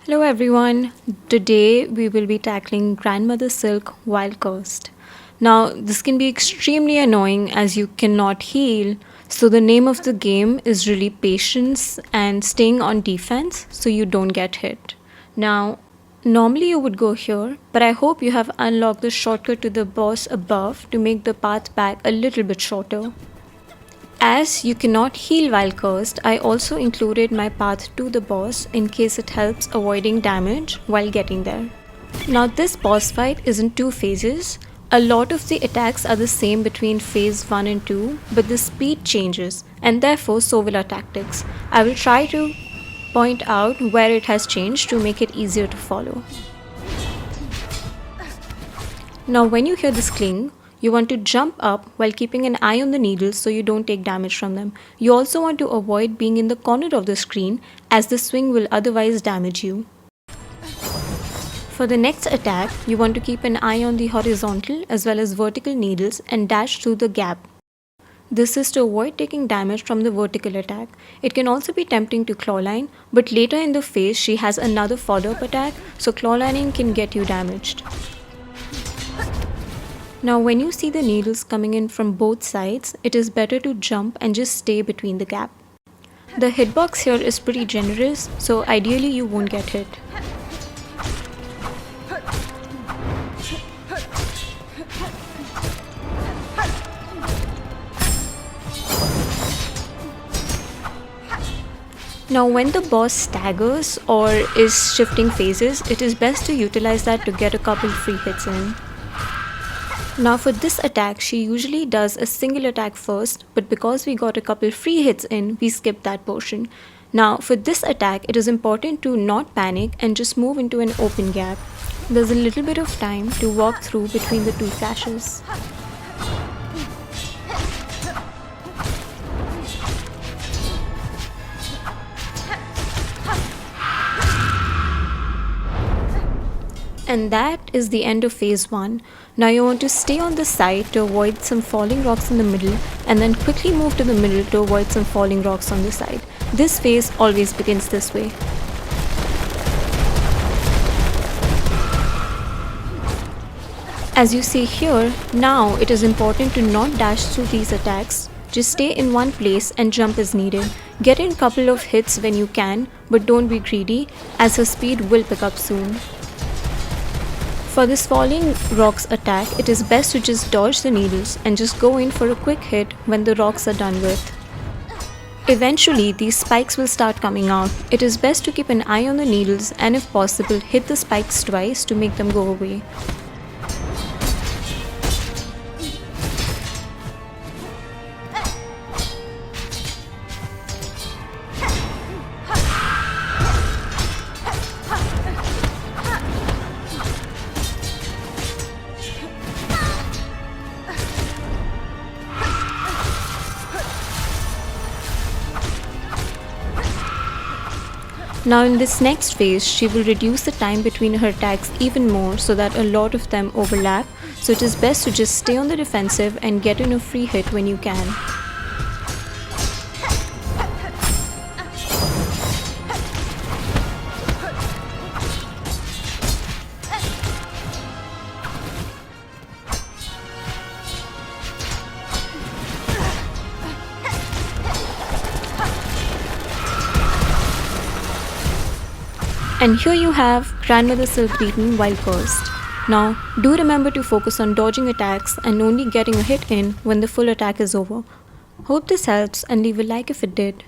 Hello everyone. Today we will be tackling Grandmother Silk while cursed. Now, this can be extremely annoying as you cannot heal. So, the name of the game is really patience and staying on defense so you don't get hit. Now, normally you would go here, but I hope you have unlocked the shortcut to the boss above to make the path back a little bit shorter. As you cannot heal while cursed, I also included my path to the boss in case it helps avoiding damage while getting there. Now this boss fight is in two phases. A lot of the attacks are the same between phase 1 and 2, but the speed changes and therefore so will our tactics. I will try to point out where it has changed to make it easier to follow. Now when you hear this cling, you want to jump up while keeping an eye on the needles so you don't take damage from them. You also want to avoid being in the corner of the screen as the swing will otherwise damage you. For the next attack, you want to keep an eye on the horizontal as well as vertical needles and dash through the gap. This is to avoid taking damage from the vertical attack. It can also be tempting to clawline, but later in the phase she has another follow-up attack, so clawlining can get you damaged. Now when you see the needles coming in from both sides, it is better to jump and just stay between the gap. The hitbox here is pretty generous, so ideally you won't get hit. Now when the boss staggers or is shifting phases, it is best to utilize that to get a couple free hits in. Now for this attack, she usually does a single attack first, but because we got a couple free hits in, we skipped that portion. Now for this attack, it is important to not panic and just move into an open gap. There's a little bit of time to walk through between the two flashes. And that is the end of phase 1. Now you want to stay on the side to avoid some falling rocks in the middle and then quickly move to the middle to avoid some falling rocks on the side. This phase always begins this way. As you see here, now it is important to not dash through these attacks. Just stay in one place and jump as needed. Get in a couple of hits when you can, but don't be greedy as her speed will pick up soon. For this falling rocks attack, it is best to just dodge the needles and just go in for a quick hit when the rocks are done with. Eventually, these spikes will start coming out. It is best to keep an eye on the needles and if possible, hit the spikes twice to make them go away. Now in this next phase, she will reduce the time between her attacks even more so that a lot of them overlap, so it is best to just stay on the defensive and get in a free hit when you can. And here you have Grandmother Silk beaten while cursed. Now, do remember to focus on dodging attacks and only getting a hit in when the full attack is over. Hope this helps and leave a like if it did.